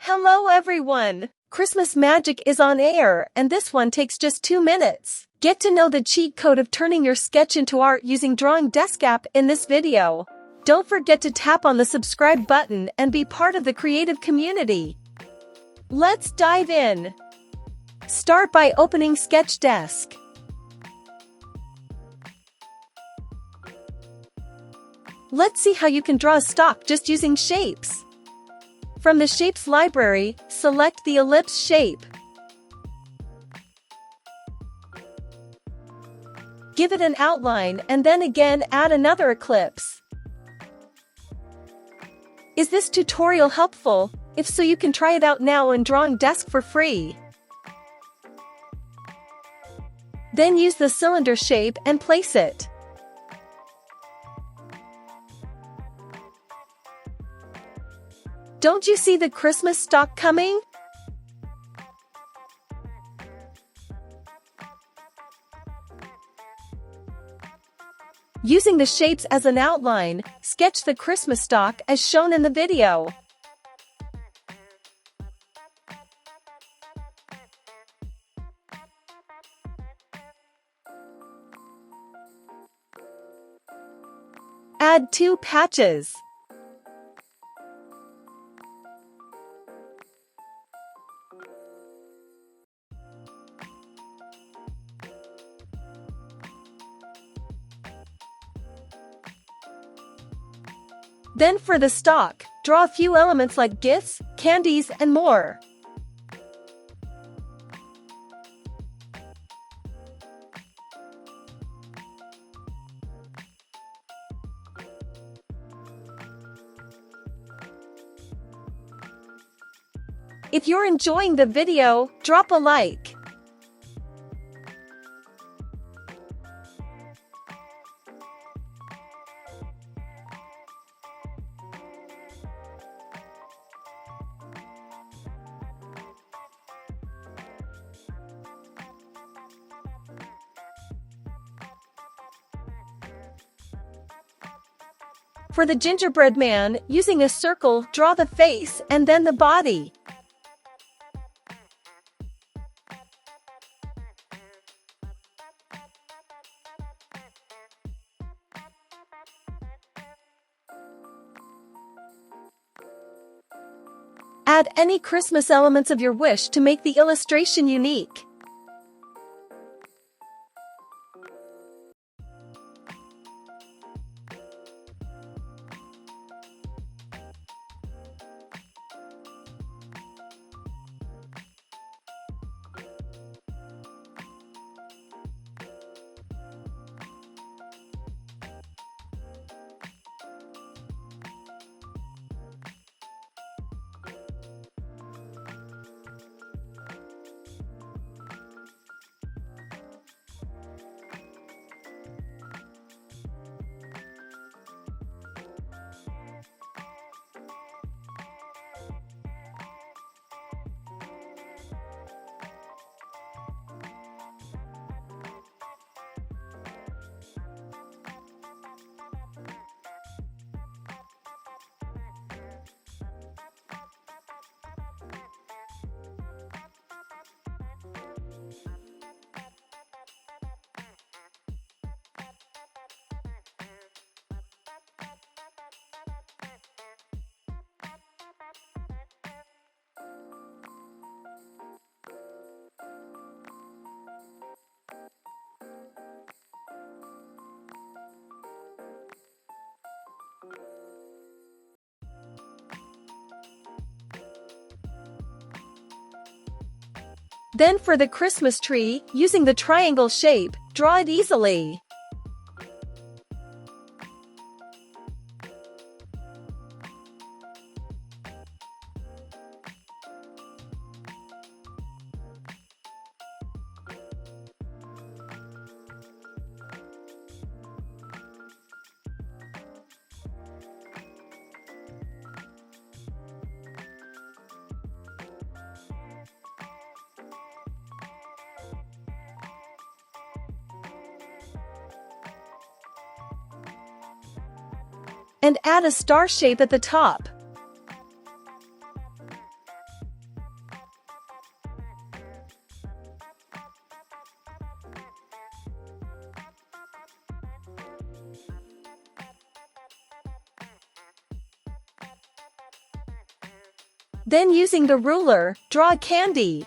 Hello everyone! Christmas magic is on air, and this one takes just 2 minutes. Get to know the cheat code of turning your sketch into art using Drawing Desk app in this video. Don't forget to tap on the subscribe button and be part of the creative community. Let's dive in. Start by opening Sketch Desk. Let's see how you can draw a stock just using shapes. From the Shapes library, select the ellipse shape. Give it an outline and then again add another ellipse. Is this tutorial helpful? If so, you can try it out now in Drawing Desk for free. Then use the cylinder shape and place it. Don't you see the Christmas stock coming? Using the shapes as an outline, sketch the Christmas stock as shown in the video. Add 2 patches. Then for the stock, draw a few elements like gifts, candies, and more. If you're enjoying the video, drop a like. For the gingerbread man, using a circle, draw the face and then the body. Add any Christmas elements of your wish to make the illustration unique. Then for the Christmas tree, using the triangle shape, draw it easily. And add a star shape at the top. Then using the ruler, draw a candy.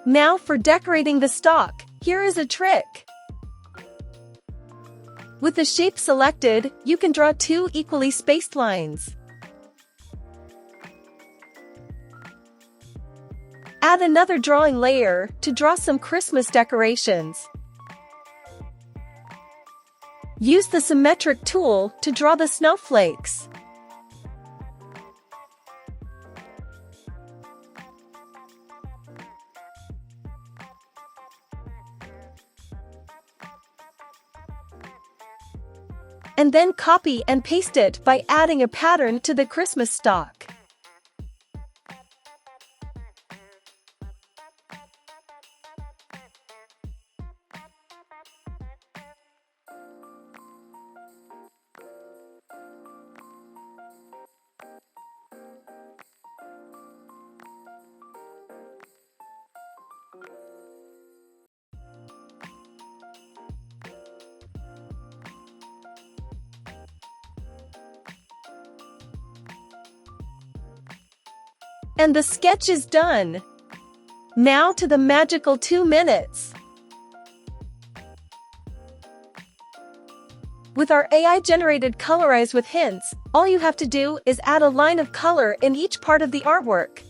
Now for decorating the stalk, here is a trick. With the shape selected, you can draw 2 equally spaced lines. Add another drawing layer to draw some Christmas decorations. Use the symmetric tool to draw the snowflakes. And then copy and paste it by adding a pattern to the Christmas stalk. And the sketch is done. Now to the magical 2 minutes. With our AI-generated Colorize with hints, all you have to do is add a line of color in each part of the artwork.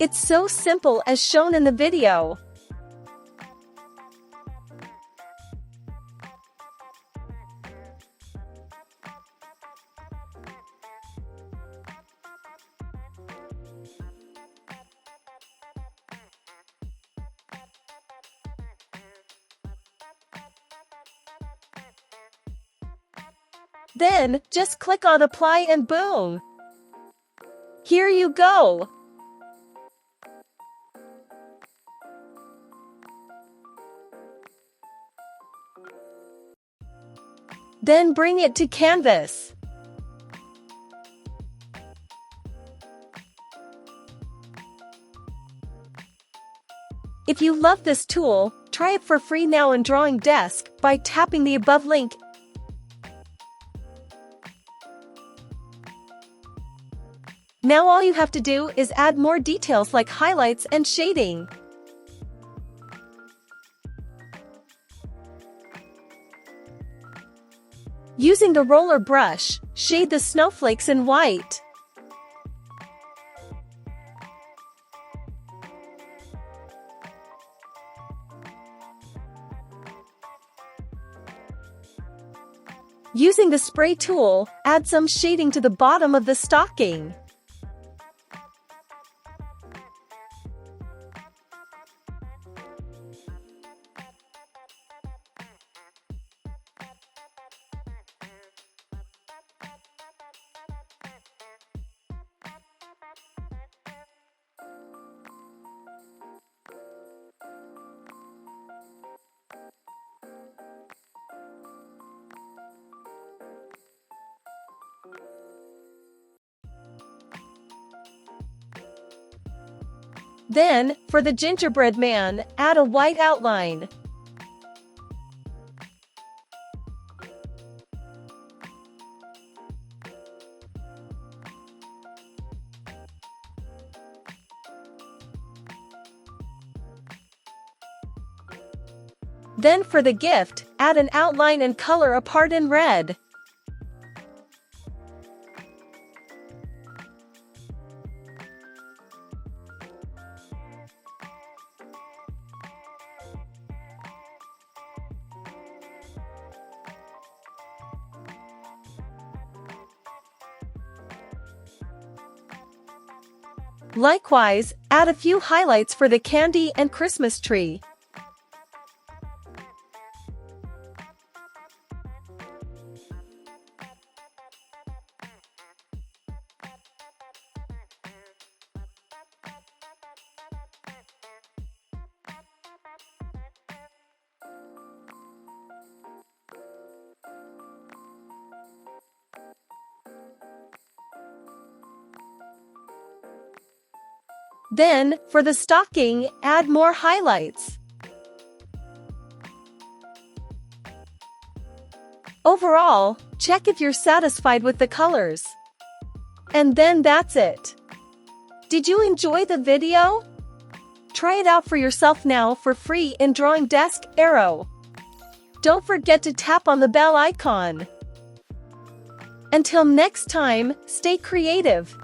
It's so simple as shown in the video. Then, just click on Apply and boom! Here you go! Then bring it to canvas. If you love this tool, try it for free now in Drawing Desk by tapping the above link. Now all you have to do is add more details like highlights and shading. Using the roller brush, shade the snowflakes in white. Using the spray tool, add some shading to the bottom of the stocking. Then, for the gingerbread man, add a white outline. Then for the gift, add an outline and color a part in red. Likewise, add a few highlights for the candy and Christmas tree. Then, for the stocking, add more highlights. Overall, check if you're satisfied with the colors. And then that's it. Did you enjoy the video? Try it out for yourself now for free in Drawing Desk Aero. Don't forget to tap on the bell icon. Until next time, stay creative.